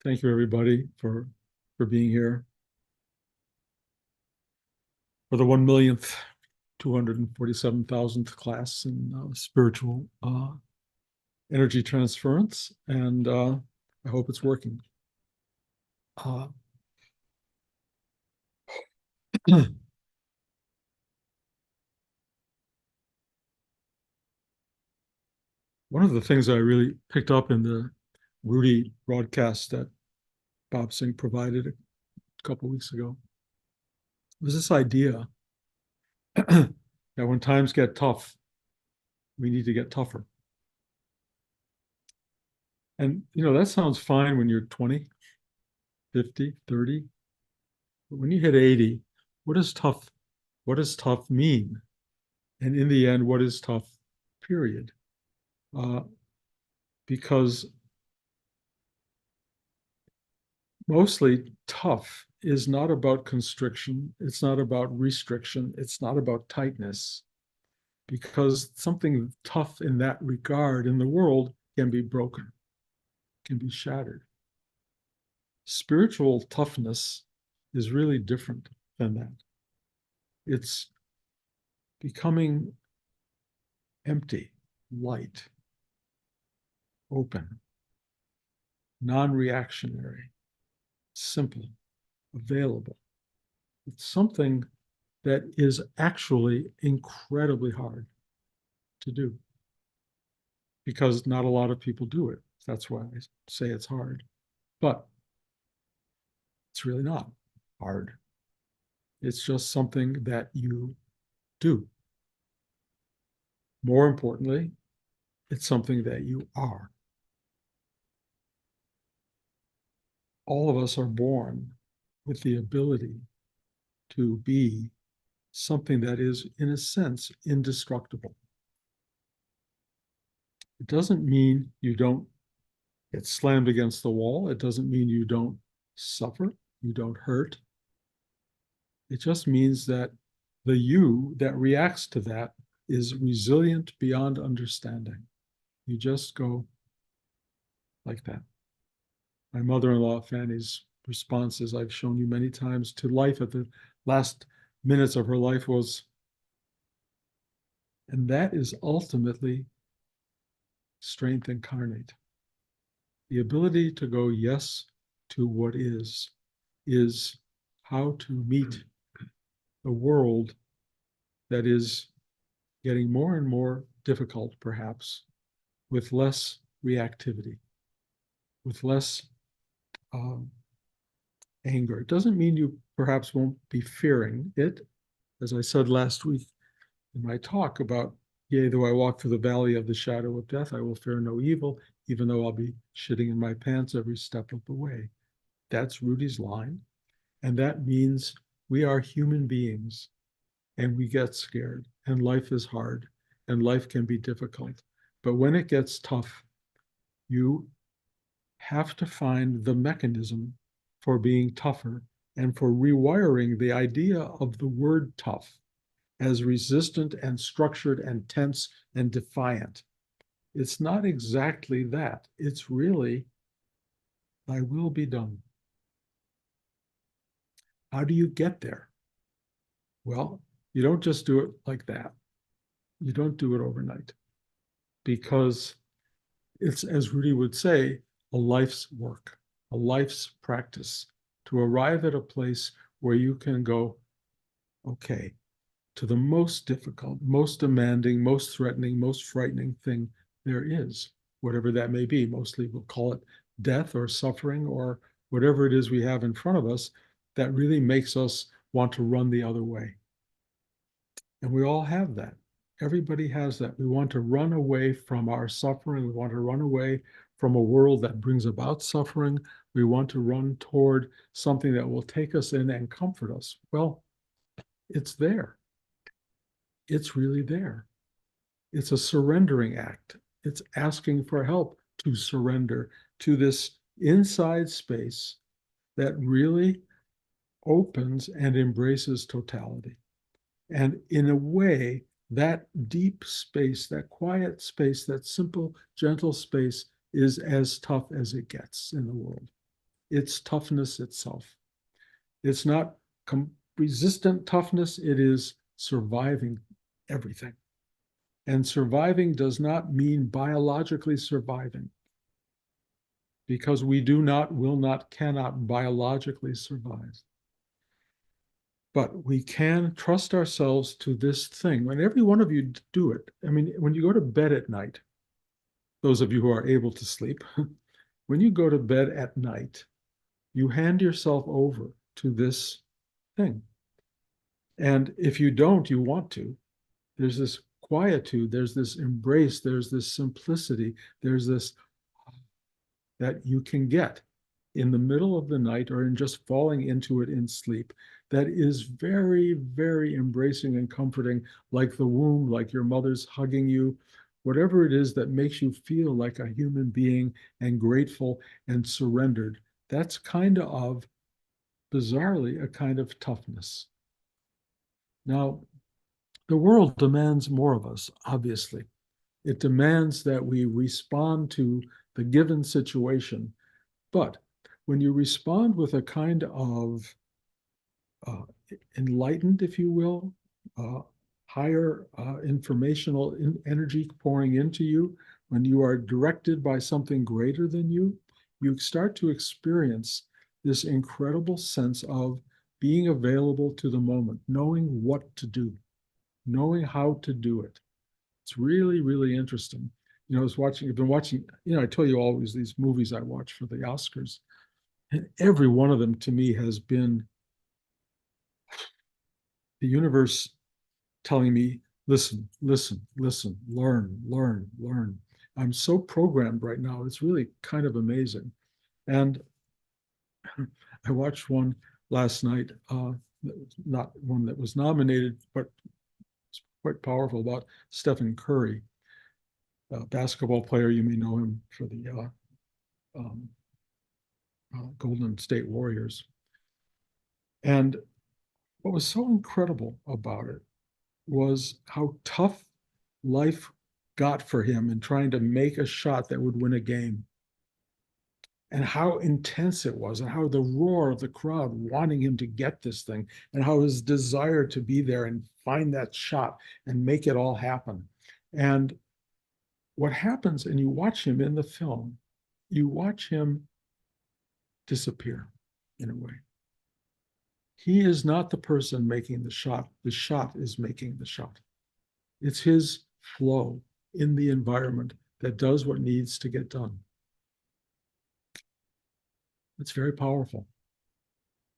Thank you, everybody, for being here. For the 1 millionth, 247,000th class in spiritual energy transference, and I hope it's working. Uh, One of the things I really picked up in the Rudy broadcast that Bob Singh provided a couple of weeks ago was this idea that when times get tough, we need to get tougher. And, that sounds fine when you're 20, 50, 30. But when you hit 80, what does tough mean? And in the end, what is tough, period? Because mostly tough is not about constriction. It's not about restriction. It's not about tightness, because something tough in that regard in the world can be broken, can be shattered. Spiritual toughness is really different than that. It's becoming empty, light, open, non-reactionary, simple, available. It's something that is actually incredibly hard to do, because not a lot of people do it. That's why I say it's hard. But it's really not hard. It's just something that you do. More importantly, it's something that you are. All of us are born with the ability to be something that is, in a sense, indestructible. It doesn't mean you don't get slammed against the wall. It doesn't mean you don't suffer, you don't hurt. It just means that the you that reacts to that is resilient beyond understanding. You just go like that. My mother-in-law, Fanny's response, as I've shown you many times, to life at the last minutes of her life was, and that is ultimately strength incarnate. The ability to go yes to what is how to meet the world that is getting more and more difficult, perhaps, with less reactivity, with less anger. It doesn't mean you perhaps won't be fearing it. As I said last week in my talk about, yea, though I walk through the valley of the shadow of death, I will fear no evil, even though I'll be shitting in my pants every step of the way. That's Rudy's line. And that means we are human beings, and we get scared, and life is hard, and life can be difficult. But when it gets tough, you have to find the mechanism for being tougher and for rewiring the idea of the word tough as resistant and structured and tense and defiant. It's not exactly that. It's really, thy will be done. How do you get there? Well, you don't just do it like that. You don't do it overnight, because it's, as Rudy would say, a life's work, a life's practice to arrive at a place where you can go, okay, to the most difficult, most demanding, most threatening, most frightening thing there is, whatever that may be. Mostly we'll call it death or suffering or whatever it is we have in front of us that really makes us want to run the other way. And we all have that. Everybody has that. We want to run away from our suffering. We want to run away from a world that brings about suffering. We want to run toward something that will take us in and comfort us. Well, it's there. It's really there. It's a surrendering act. It's asking for help to surrender to this inside space that really opens and embraces totality. And in a way, that deep space, that quiet space, that simple, gentle space is as tough as it gets in the world. It's toughness itself. It's not resistant toughness, it is surviving everything. And surviving does not mean biologically surviving, because we do not, will not, cannot biologically survive. But we can trust ourselves to this thing. When every one of you do it, I mean, when you go to bed at night, those of you who are able to sleep, when you go to bed at night, you hand yourself over to this thing. And if you don't, you want to, there's this quietude, there's this embrace, there's this simplicity, there's this that you can get in the middle of the night or in just falling into it in sleep that is very, very embracing and comforting, like the womb, like your mother's hugging you, whatever it is that makes you feel like a human being and grateful and surrendered. That's kind of, bizarrely, a kind of toughness. Now, the world demands more of us, obviously. It demands that we respond to the given situation. But when you respond with a kind of uh, enlightened, if you will, uh, higher informational energy pouring into you, when you are directed by something greater than you start to experience this incredible sense of being available to the moment, knowing what to do, knowing how to do it. It's really, really interesting. You know, I've been watching, I tell you always these movies I watch for the Oscars, and every one of them to me has been the universe telling me, listen, listen, listen, learn, learn, learn. I'm so programmed right now. It's really kind of amazing. And I watched one last night, not one that was nominated, but it's quite powerful, about Stephen Curry, a basketball player. You may know him for the um, Golden State Warriors. And what was so incredible about it was how tough life got for him in trying to make a shot that would win a game, and how intense it was, and how the roar of the crowd wanting him to get this thing, and how his desire to be there and find that shot and make it all happen. And what happens, and you watch him in the film, you watch him disappear in a way. He is not the person making the shot is making the shot. It's his flow in the environment that does what needs to get done. It's very powerful.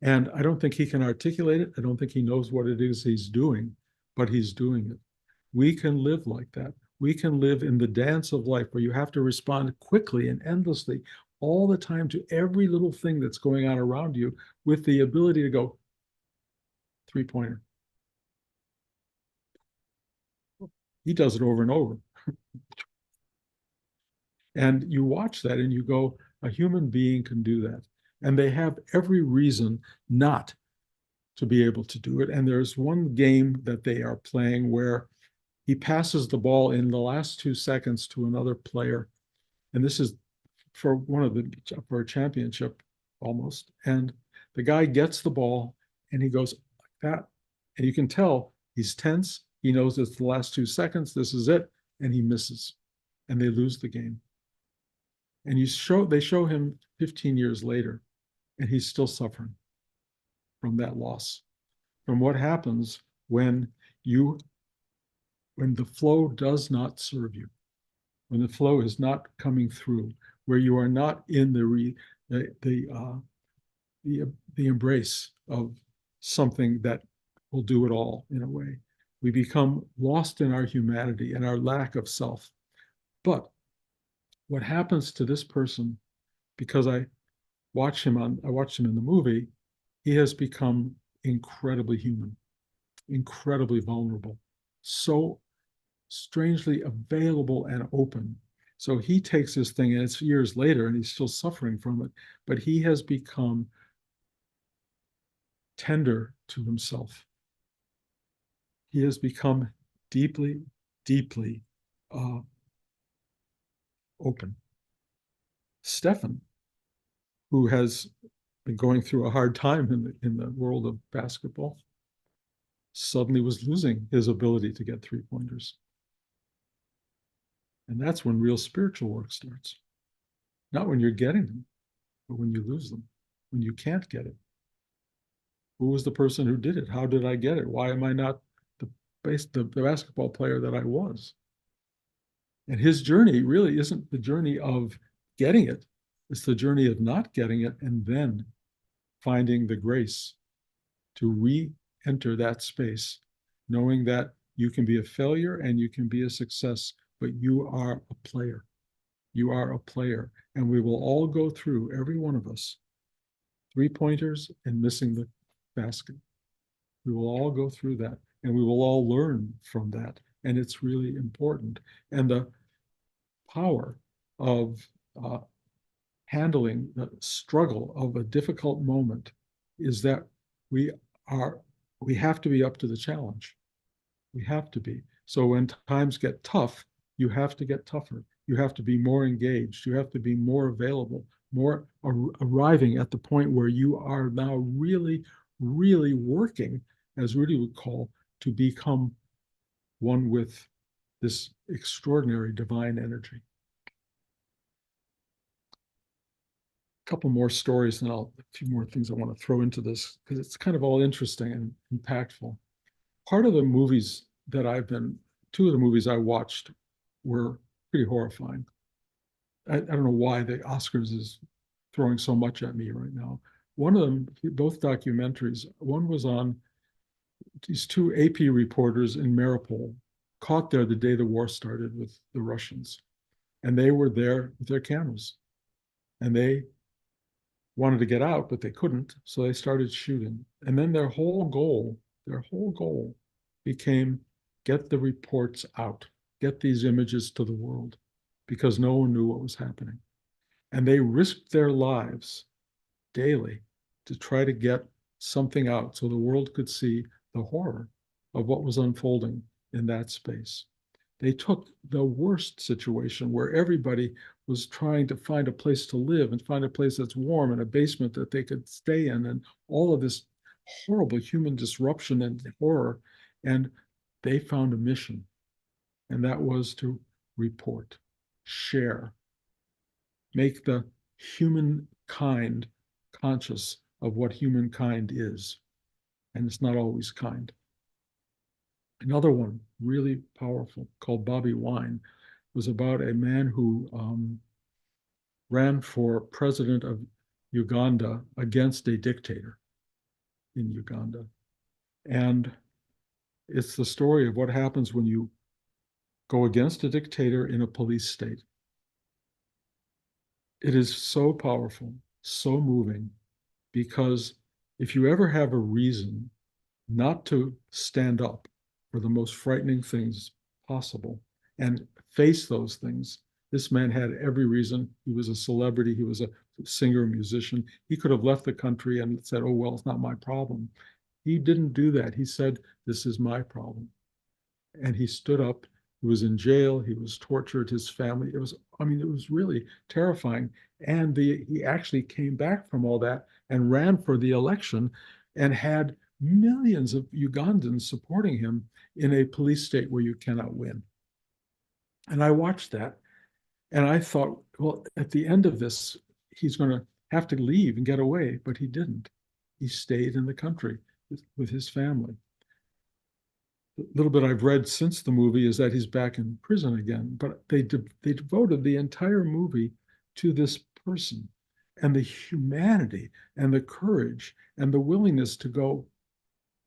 And I don't think he can articulate it. I don't think he knows what it is he's doing, but he's doing it. We can live like that. We can live in the dance of life where you have to respond quickly and endlessly all the time to every little thing that's going on around you, with the ability to go, three-pointer. He does it over and over. And you watch that and you go, a human being can do that. And they have every reason not to be able to do it. And there's one game that they are playing where he passes the ball in the last 2 seconds to another player. And this is for for a championship almost. And the guy gets the ball and he goes like that. And you can tell he's tense. He knows it's the last 2 seconds. This is it. And he misses. And they lose the game. And they show him 15 years later, and he's still suffering from that loss, from what happens when the flow does not serve you, when the flow is not coming through, where you are not in the embrace of something that will do it all in a way. We become lost in our humanity and our lack of self. But what happens to this person, because I watched him in the movie, he has become incredibly human, incredibly vulnerable, so strangely available and open. So he takes this thing, and it's years later, and he's still suffering from it, but he has become tender to himself. He has become deeply, deeply open. Stefan, who has been going through a hard time in the world of basketball, suddenly was losing his ability to get 3-pointers. And that's when real spiritual work starts. Not when you're getting them, but when you lose them, when you can't get it. Who was the person who did it? How did I get it? Why am I not the basketball player that I was? And his journey really isn't the journey of getting it. It's the journey of not getting it and then finding the grace to re-enter that space, knowing that you can be a failure and you can be a success, but you are a player. You are a player. And we will all go through, every one of us, 3-pointers and missing the basket. We will all go through that and we will all learn from that. And it's really important. And the power of handling the struggle of a difficult moment is that we have to be up to the challenge. We have to be. So when times get tough, you have to get tougher. You have to be more engaged. You have to be more available, more arriving at the point where you are now really, really working, as Rudy would call, to become one with this extraordinary divine energy. A couple more stories and a few more things I want to throw into this because it's kind of all interesting and impactful. Part of the movies that two of the movies I watched were pretty horrifying. I don't know why the Oscars is throwing so much at me right now. One of them, both documentaries, one was on these two AP reporters in Mariupol, caught there the day the war started with the Russians. And they were there with their cameras. And they wanted to get out, but they couldn't. So they started shooting. And then their whole goal became get the reports out, get these images to the world, because no one knew what was happening. And they risked their lives daily to try to get something out so the world could see the horror of what was unfolding in that space. They took the worst situation where everybody was trying to find a place to live and find a place that's warm and a basement that they could stay in, and all of this horrible human disruption and horror. And they found a mission, and that was to report, share, make the humankind conscious of what humankind is. And it's not always kind. Another one, really powerful, called Bobby Wine, was about a man who ran for president of Uganda against a dictator in Uganda. And it's the story of what happens when you go against a dictator in a police state. It is so powerful, so moving, because if you ever have a reason not to stand up for the most frightening things possible and face those things, this man had every reason. He was a celebrity. He was a singer, musician. He could have left the country and said, oh, well, it's not my problem. He didn't do that. He said, this is my problem. And he stood up. He was in jail. He was tortured. His family, it was really terrifying. And he actually came back from all that and ran for the election and had millions of Ugandans supporting him in a police state where you cannot win. And I watched that and I thought, well, at the end of this, he's going to have to leave and get away, but he didn't. He stayed in the country with his family. The little bit I've read since the movie is that he's back in prison again, but they devoted the entire movie to this person and the humanity and the courage and the willingness to go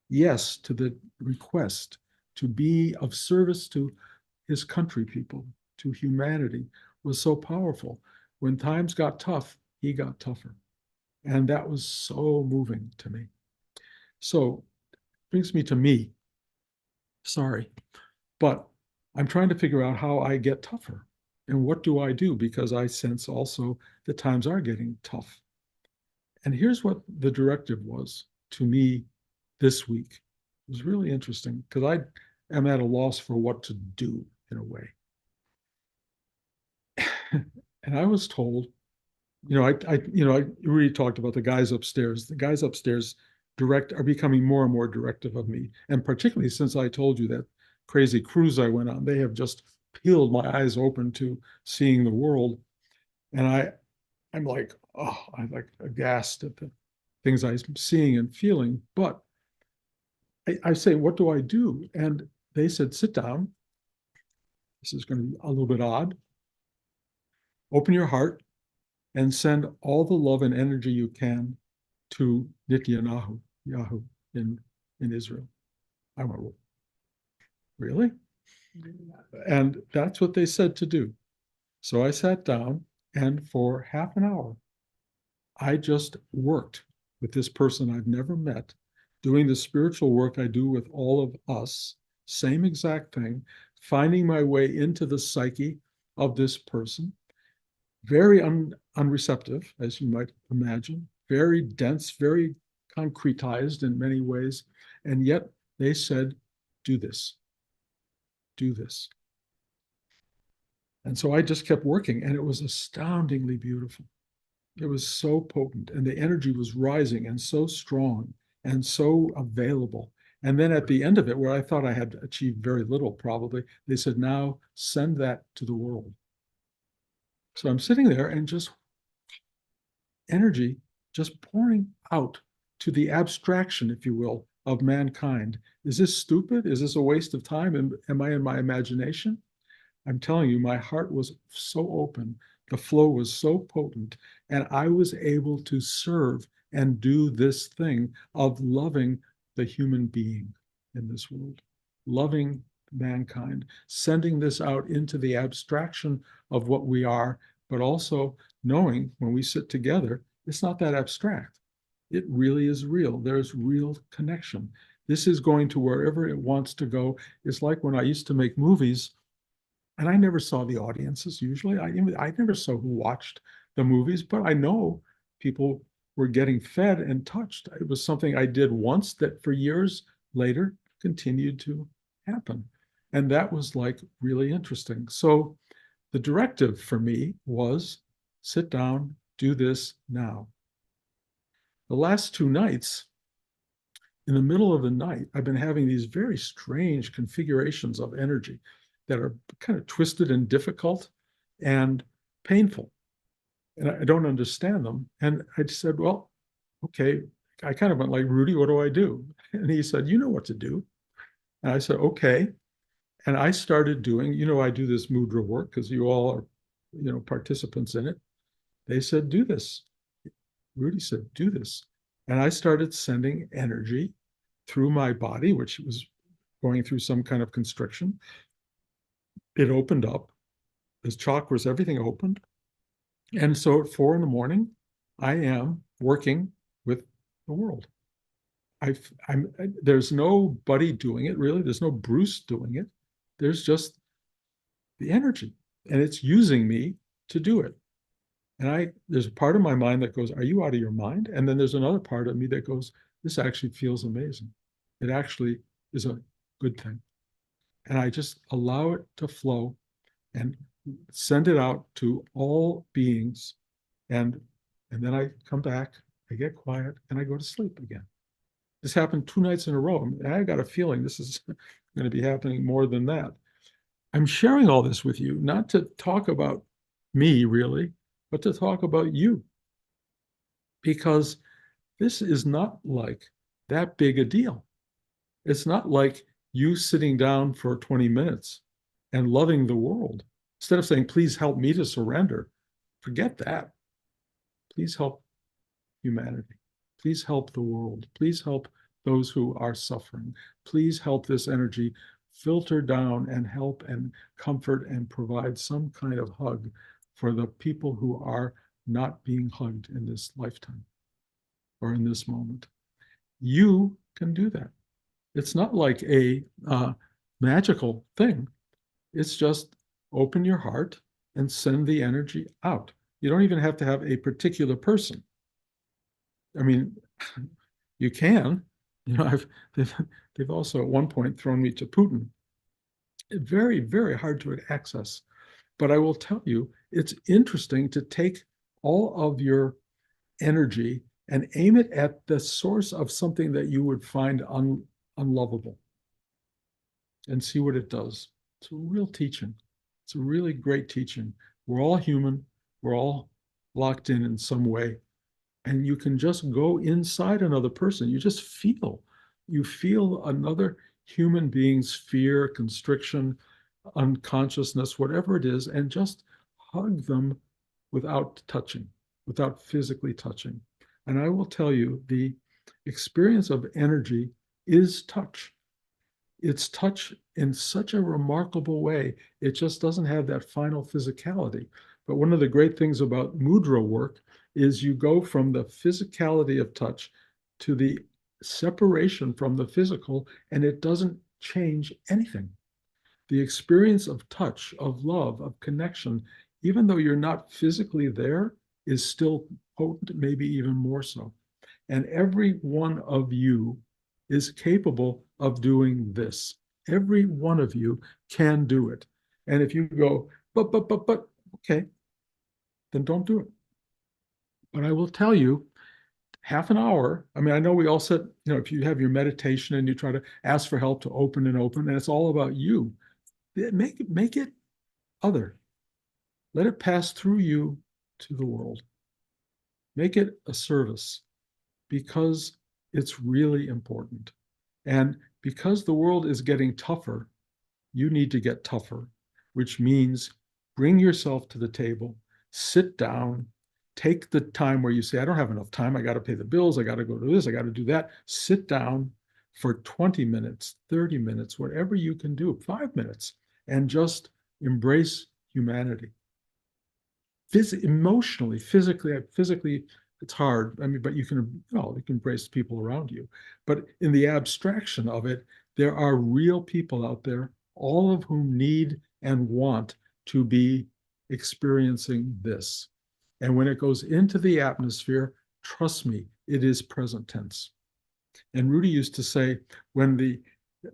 yes to the request to be of service to his country people, to humanity, was so powerful. When times got tough, he got tougher. And that was so moving to me. So brings me to me. Sorry, but I'm trying to figure out how I get tougher and what do I do, because I sense also that times are getting tough. And here's what the directive was to me this week. It was really interesting because I am at a loss for what to do in a way. And I was told I really talked about the guys upstairs. The guys upstairs are becoming more and more directive of me. And particularly since I told you that crazy cruise I went on, they have just peeled my eyes open to seeing the world. And I'm like, oh, I'm like aghast at the things I'm seeing and feeling. But I say, what do I do? And they said, sit down. This is going to be a little bit odd. Open your heart and send all the love and energy you can to Netanyahu, Yahoo in Israel. I went, well, really? And that's what they said to do. So I sat down, and for half an hour, I just worked with this person I've never met, doing the spiritual work I do with all of us, same exact thing, finding my way into the psyche of this person, very unreceptive, as you might imagine, very dense, very concretized in many ways. And yet they said, do this, do this. And so I just kept working, and it was astoundingly beautiful. It was so potent, and the energy was rising and so strong and so available. And then at the end of it, where I thought I had achieved very little, probably, they said, now send that to the world. So I'm sitting there and just energy just pouring out to the abstraction, if you will, of mankind. Is this stupid? Is this a waste of time? Am I in my imagination? I'm telling you, my heart was so open. The flow was so potent, and I was able to serve and do this thing of loving the human being in this world, loving mankind, sending this out into the abstraction of what we are, but also knowing when we sit together, it's not that abstract. It really is real. There's real connection. This is going to wherever it wants to go. It's like when I used to make movies, and I never saw the audiences usually. I never saw who watched the movies, but I know people were getting fed and touched. It was something I did once that for years later continued to happen. And that was like really interesting. So the directive for me was sit down, do this now. The last two nights, in the middle of the night, I've been having these very strange configurations of energy that are kind of twisted and difficult and painful. And I don't understand them. And I said, well, okay. I kind of went like, Rudy, what do I do? And he said, you know what to do. And I said, okay. And I started doing, I do this mudra work because you all are, participants in it. They said, do this. Rudy said, do this. And I started sending energy through my body, which was going through some kind of constriction. It opened up. His chakras, everything opened. And so at 4 a.m, I am working with the world. There's nobody doing it, really. There's no Bruce doing it. There's just the energy, and it's using me to do it. And there's a part of my mind that goes, are you out of your mind? And then there's another part of me that goes, this actually feels amazing. It actually is a good thing. And I just allow it to flow and send it out to all beings. And then I come back, I get quiet, and I go to sleep again. This happened 2 nights in a row. And I got a feeling this is going to be happening more than that. I'm sharing all this with you, not to talk about me really, but to talk about you. Because this is not like that big a deal. It's not like you sitting down for 20 minutes and loving the world. Instead of saying, please help me to surrender, forget that. Please help humanity. Please help the world. Please help those who are suffering. Please help this energy filter down and help and comfort and provide some kind of hug for the people who are not being hugged in this lifetime or in this moment. You can do that. It's not like a magical thing. It's just open your heart and send the energy out. You don't even have to have a particular person. I mean, you can. They've also at one point thrown me to Putin. Very, very hard to access. But I will tell you, it's interesting to take all of your energy and aim it at the source of something that you would find unlovable and see what it does. It's a real teaching. It's a really great teaching. We're all human. We're all locked in some way. And you can just go inside another person. You just feel. You feel another human being's fear, constriction, unconsciousness, whatever it is, and just hug them without touching, without physically touching. And I will tell you, the experience of energy is touch. It's touch in such a remarkable way. It just doesn't have that final physicality. But one of the great things about mudra work is you go from the physicality of touch to the separation from the physical, and it doesn't change anything. The experience of touch, of love, of connection, even though you're not physically there, is still potent, maybe even more so. And every one of you is capable of doing this. Every one of you can do it. And if you go, but, okay, then don't do it. But I will tell you, half an hour. I mean, I know we all said, if you have your meditation and you try to ask for help to open, and it's all about you, make it other. Let it pass through you to the world. Make it a service because it's really important. And because the world is getting tougher, you need to get tougher, which means bring yourself to the table, sit down, take the time where you say, I don't have enough time. I got to pay the bills. I got to go to this. I got to do that. Sit down for 20 minutes, 30 minutes, whatever you can do, 5 minutes, and just embrace humanity. Emotionally, physically, it's hard. I mean, but you can embrace people around you. But in the abstraction of it, there are real people out there, all of whom need and want to be experiencing this. And when it goes into the atmosphere, trust me, it is present tense. And Rudy used to say, when the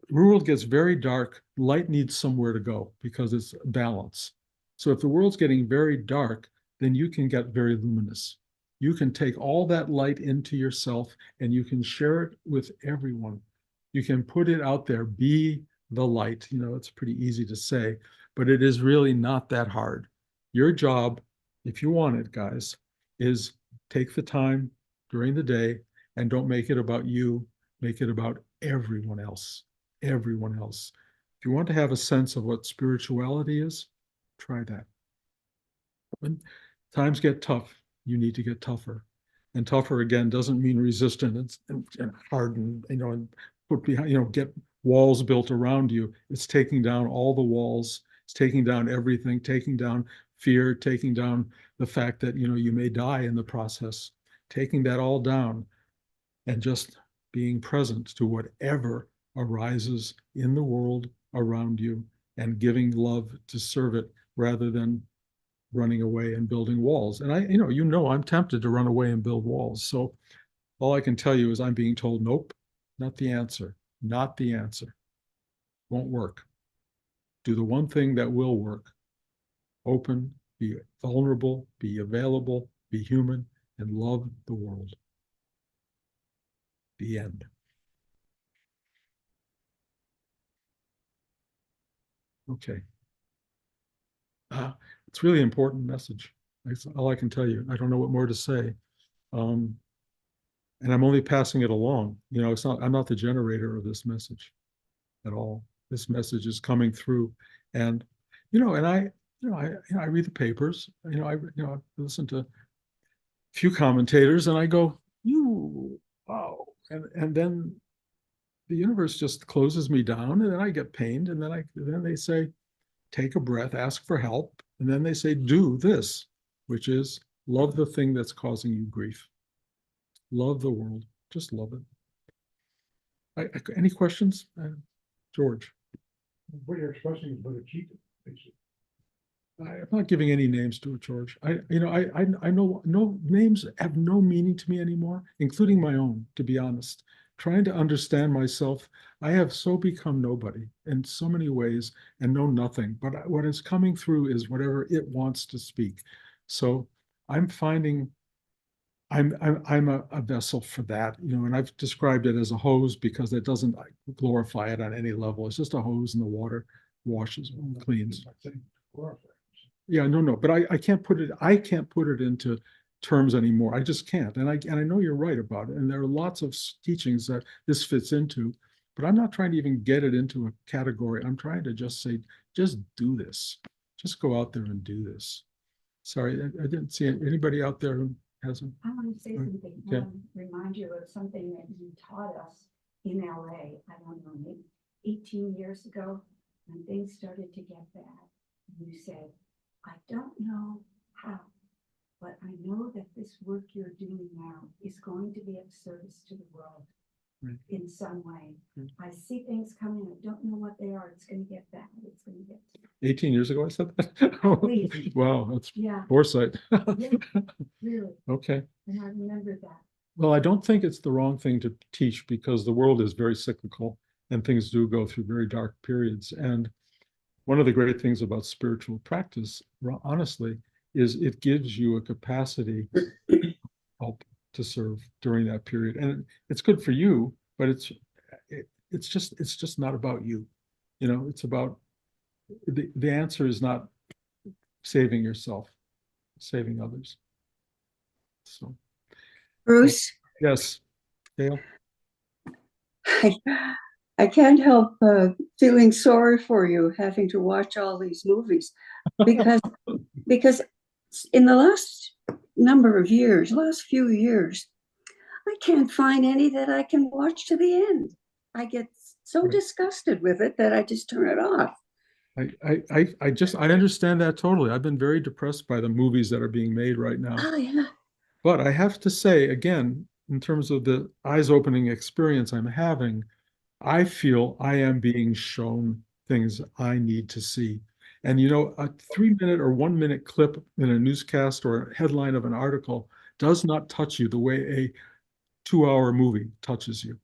world gets very dark, light needs somewhere to go because it's balance. So if the world's getting very dark, then you can get very luminous. You can take all that light into yourself and you can share it with everyone. You can put it out there, be the light. It's pretty easy to say, but it is really not that hard. Your job, if you want it, guys, is take the time during the day and don't make it about you. Make it about everyone else. Everyone else. If you want to have a sense of what spirituality is, try that. When times get tough, you need to get tougher. And tougher again doesn't mean resistant and harden, and put behind, get walls built around you. It's taking down all the walls. It's taking down everything, taking down fear, taking down the fact that, you may die in the process, taking that all down and just being present to whatever arises in the world around you and giving love to serve it rather than running away and building walls. And I'm tempted to run away and build walls. So all I can tell you is I'm being told, nope, not the answer, not the answer. Won't work. Do the one thing that will work. Open, be vulnerable, be available, be human, and love the world. The end. Okay. It's really important message. That's all I can tell you. I don't know what more to say. And I'm only passing it along. I'm not the generator of this message at all. This message is coming through. And, and I read the papers, I listen to a few commentators and I go, wow. And then the universe just closes me down and then I get pained. And then they say, take a breath, ask for help. And then they say, do this, which is love the thing that's causing you grief. Love the world. Just love it. Any questions? George? What you're expressing is but a cheat, basically. I'm not giving any names to it, George. I know no names have no meaning to me anymore, including my own, to be honest. Trying to understand myself, I have so become nobody in so many ways and know nothing. But what is coming through is whatever it wants to speak. So I'm finding I'm a vessel for that, and I've described it as a hose because it doesn't glorify it on any level. It's just a hose and the water washes and cleans. Yeah, no, but I can't put it into terms anymore. I just can't. And I know you're right about it. And there are lots of teachings that this fits into, but I'm not trying to even get it into a category. I'm trying to just say, just do this. Just go out there and do this. Sorry, I didn't see anybody out there who hasn't. I want to say Right. something, Okay. remind you of something that you taught us in LA, I don't know, maybe 18 years ago, when things started to get bad. You said, I don't know how, but I know that this work you're doing now is going to be of service to the world Right. in some way. Right. I see things coming, I don't know what they are, it's going to get bad, it's going to get. 18 years ago, I said that. Please. Wow, that's Yeah, foresight. yeah, really, Okay. and I remember that. Well, I don't think it's the wrong thing to teach because the world is very cyclical and things do go through very dark periods. And one of the great things about spiritual practice, honestly, is it gives you a capacity to help to serve during that period. And it's good for you, but it's just not about you. It's about the answer is not saving yourself, saving others. So, Bruce, yes, Dale. I, I can't help feeling sorry for you having to watch all these movies because because in the last few years, I can't find any that I can watch to the end. I get so Right. disgusted with it that I just turn it off. I understand that totally. I've been very depressed by the movies that are being made right now. Oh yeah. But I have to say, again, in terms of the eyes opening experience I'm having, I feel I am being shown things I need to see. And a 3 minute or 1 minute clip in a newscast or a headline of an article does not touch you the way a 2-hour movie touches you.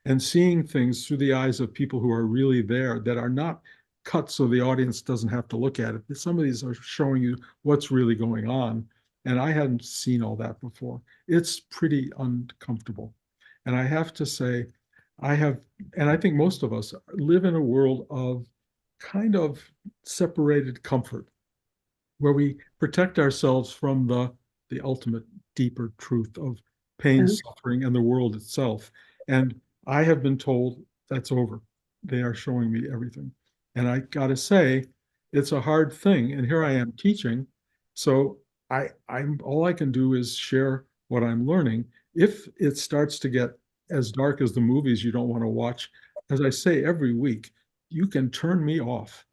And seeing things through the eyes of people who are really there that are not cut so the audience doesn't have to look at it. Some of these are showing you what's really going on. And I hadn't seen all that before. It's pretty uncomfortable. And I have to say, and I think most of us live in a world of kind of separated comfort, where we protect ourselves from the ultimate deeper truth of pain, Okay. suffering, and the world itself. And I have been told that's over. They are showing me everything. And I got to say, it's a hard thing. And here I am teaching. So I'm all I can do is share what I'm learning. If it starts to get as dark as the movies you don't want to watch, as I say every week, you can turn me off.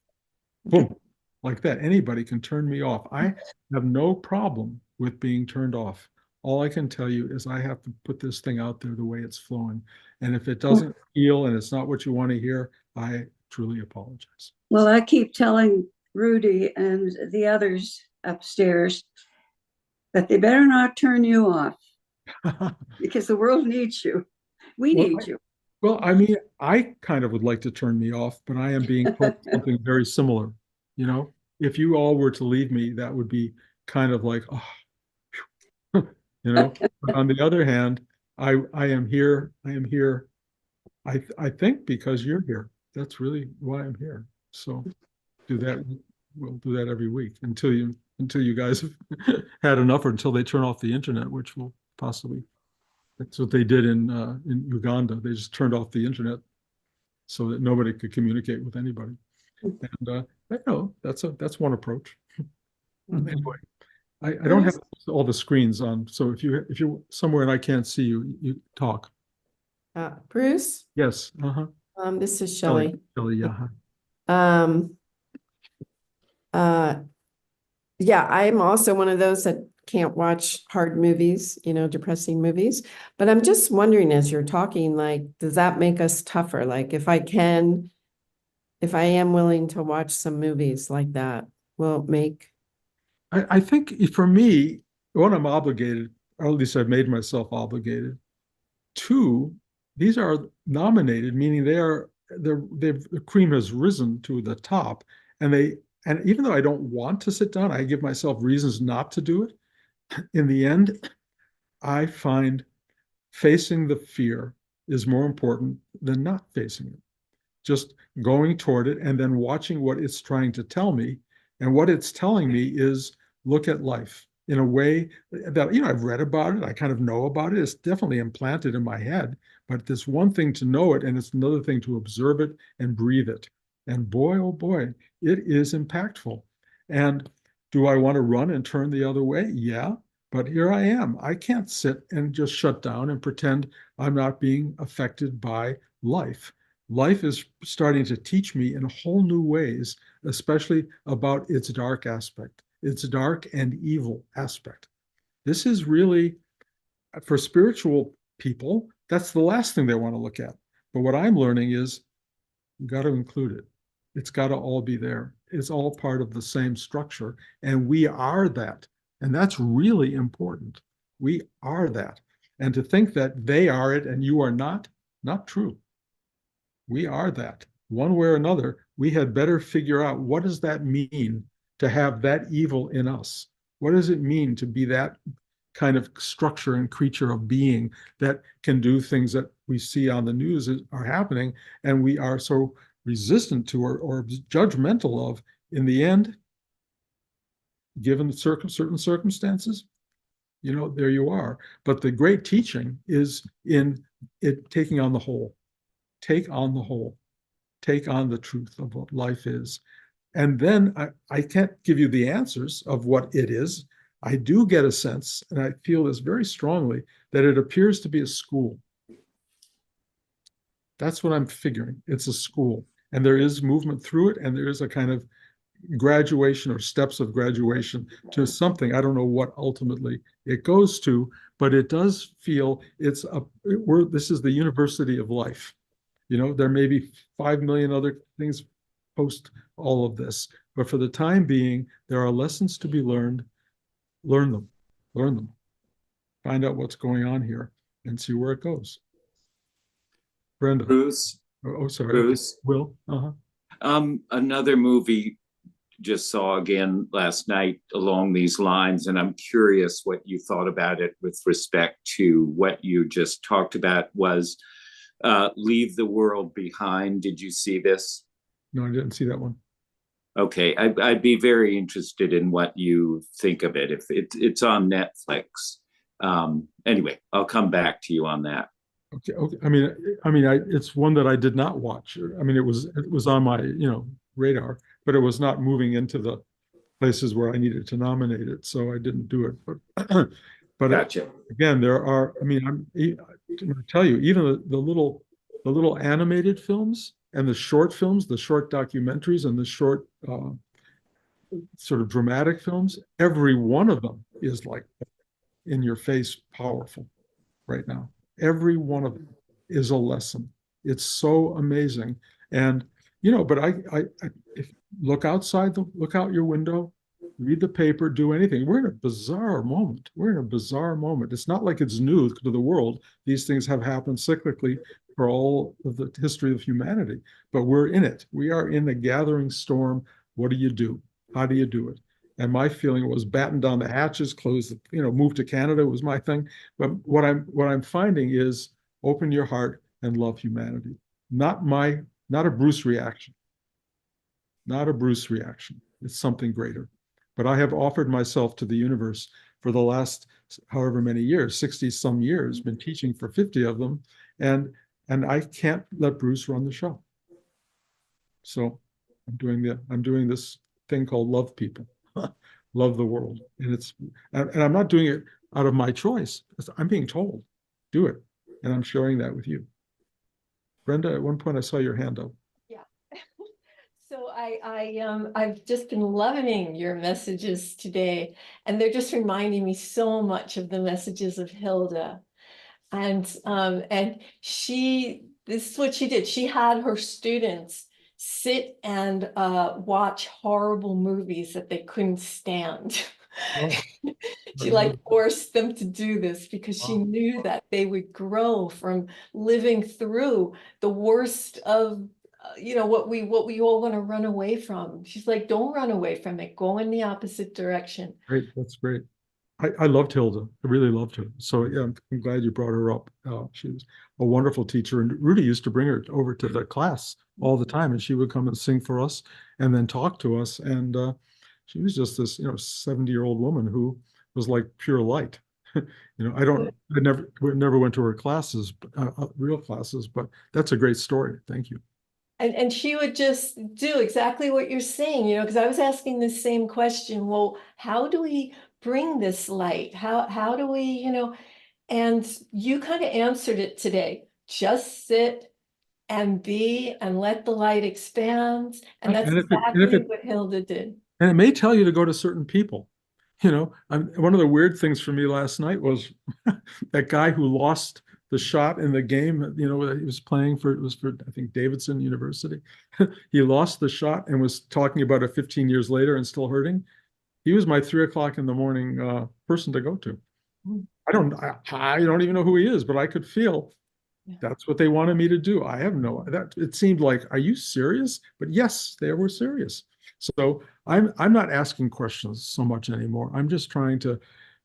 Boom, like that. Anybody can turn me off. I have no problem with being turned off. All I can tell you is I have to put this thing out there the way it's flowing. And if it doesn't feel and it's not what you want to hear, I truly apologize. Well, I keep telling Rudy and the others upstairs that they better not turn you off because the world needs you. We Well, need you. Well, I mean, I kind of would like to turn me off, but I am being told something very similar. If you all were to leave me, that would be kind of like, oh, But on the other hand, I am here. I am here. I think because you're here. That's really why I'm here. So do that. We'll do that every week until you guys have had enough, or until they turn off the internet, which will possibly. That's what they did in Uganda. They just turned off the internet so that nobody could communicate with anybody. And I know that's one approach. Anyway, I don't have all the screens on, so if you're somewhere and I can't see you, you talk. Bruce, Yes. this is Shelley. Shelley, yeah. Yeah, I'm also one of those that can't watch hard movies, depressing movies. But I'm just wondering, as you're talking, like, does that make us tougher? Like, if I am willing to watch some movies like that, will it make. I think for me, one, I'm obligated, or at least I've made myself obligated. Two, these are nominated, meaning the cream has risen to the top, and even though I don't want to sit down, I give myself reasons not to do it. in the end, I find facing the fear is more important than not facing it. Just going toward it and then watching what it's trying to tell me. And what it's telling me is look at life in a way that, I've read about it. I kind of know about it. It's definitely implanted in my head, but it's one thing to know it and it's another thing to observe it and breathe it. And boy, oh boy, it is impactful. And do I want to run and turn the other way? Yeah, but here I am. I can't sit and just shut down and pretend I'm not being affected by life. Life is starting to teach me in whole new ways, especially about its dark aspect, its dark and evil aspect. This is really, for spiritual people, that's the last thing they want to look at. But what I'm learning is you got to include it. It's got to all be there. It's all part of the same structure. And we are that. And that's really important. We are that. And to think that they are it and you are not true. We are that. One way or another, we had better figure out what does that mean to have that evil in us? What does it mean to be that kind of structure and creature of being that can do things that we see on the news are happening and we are so resistant to or judgmental of? In the end, given certain circumstances, there you are. But the great teaching is in it taking on the whole. Take on the whole, take on the truth of what life is. And then I can't give you the answers of what it is. I do get a sense, and I feel this very strongly, that it appears to be a school. That's what I'm figuring. It's a school. And there is movement through it, and there is a kind of graduation or steps of graduation to something. I don't know what ultimately it goes to, but it does feel this is the university of life. There may be 5 million other things post all of this, but for the time being, there are lessons to be learned. Learn them, find out what's going on here and see where it goes. Brenda. Bruce, Oh, sorry. Bruce. Okay. Will. Another movie just saw again last night along these lines, and I'm curious what you thought about it with respect to what you just talked about was Leave the World Behind. Did you see this? No, I didn't see that one. Okay, I'd be very interested in what you think of it. If it's on Netflix. Anyway, I'll come back to you on that. Okay. It's one that I did not watch. It was on my radar, but it was not moving into the places where I needed to nominate it, so I didn't do it. But Gotcha. Again, there are. I'm going to tell you, even the little animated films and the short films, the short documentaries, and the short sort of dramatic films. Every one of them is like in your face, powerful right now. Every one of them is a lesson. It's so amazing. And but if look out your window, read the paper, do anything. We're in a bizarre moment. It's not like it's new to the world. These things have happened cyclically for all of the history of humanity, but we're in it. We are in a gathering storm. What do you do? How do you do it? And my feeling was batten down the hatches, move to Canada was my thing. But what I'm finding is open your heart and love humanity. Not a Bruce reaction. Not a Bruce reaction. It's something greater. But I have offered myself to the universe for the last however many years, 60 some years, been teaching for 50 of them. And I can't let Bruce run the show. So I'm doing this thing called love people, love the world. And I'm not doing it out of my choice. I'm being told, do it. And I'm sharing that with you. Brenda, at one point I saw your hand up. So I've just been loving your messages today, and they're just reminding me so much of the messages of Hilda. And this is what she did. She had her students sit and watch horrible movies that they couldn't stand. Oh, She like forced them to do this because she knew that they would grow from living through the worst of what we all want to run away from. She's like, don't run away from it. Go in the opposite direction. great. That's great. I loved Hilda. I really loved her. So yeah, I'm glad you brought her up. She was a wonderful teacher, and Rudy used to bring her over to the class all the time, and she would come and sing for us, and then talk to us. And she was just this, 70-year-old woman who was like pure light. I never went to her classes, real classes, but that's a great story. Thank you. And she would just do exactly what you're saying, because I was asking the same question. Well, how do we bring this light? How do we, and you kind of answered it today. Just sit and be and let the light expand. And that's And exactly what Hilda did. and it may tell you to go to certain people. One of the weird things for me last night was that guy who lost the shot in the game, that he was playing for, it was for, I think, Davidson University. He lost the shot and was talking about it 15 years later and still hurting. He was my 3 o'clock in the morning person to go to. I don't even know who he is, but I could feel that's what they wanted me to do. I have it seemed like, are you serious? But yes, they were serious. So I'm not asking questions so much anymore. I'm just trying to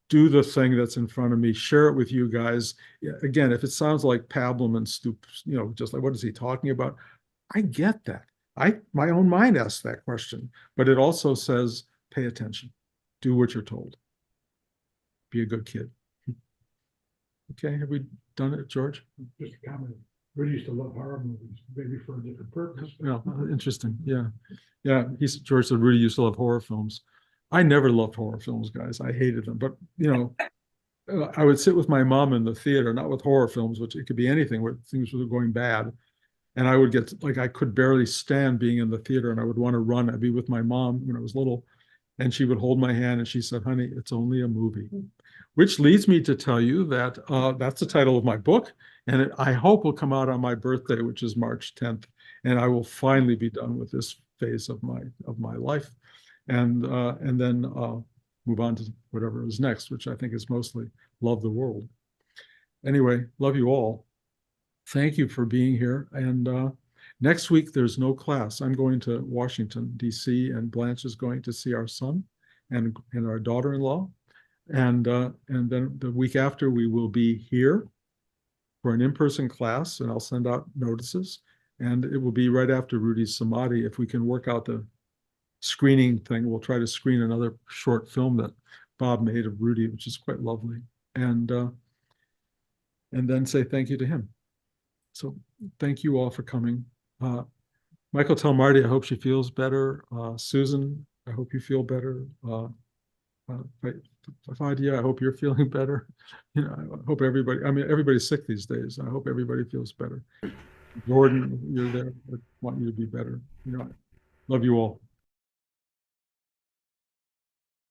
do the thing that's in front of me, share it with you guys. Again, if it sounds like pablum and just like, what is he talking about? I get that. My own mind asks that question, but it also says, pay attention, do what you're told, be a good kid. Okay, have we done it, George? Just a comment. Really used to love horror movies, maybe for a different purpose. Yeah, interesting. Yeah. George said Rudy used to love horror films. I never loved horror films, guys. I hated them. But, I would sit with my mom in the theater, not with horror films, which it could be anything where things were going bad. And I would get, like, I could barely stand being in the theater, and I would want to run. I'd be with my mom when I was little, and she would hold my hand and she said, honey, it's only a movie. Which leads me to tell you that that's the title of my book, and I hope will come out on my birthday, which is March 10th, and I will finally be done with this phase of my life, and then move on to whatever is next, which I think is mostly love the world. Anyway, love you all. Thank you for being here. And next week there's no class. I'm going to Washington, D.C., and Blanche is going to see our son and our daughter-in-law. And then the week after, we will be here for an in-person class, and I'll send out notices. And it will be right after Rudy's Samadhi. If we can work out the screening thing, we'll try to screen another short film that Bob made of Rudy, which is quite lovely. And then say thank you to him. So thank you all for coming. Michael, tell Marty I hope she feels better. Susan, I hope you feel better. Fadia, I hope you're feeling better. I hope everybody's sick these days. I hope everybody feels better. Gordon, you're there. I want you to be better. Love you all.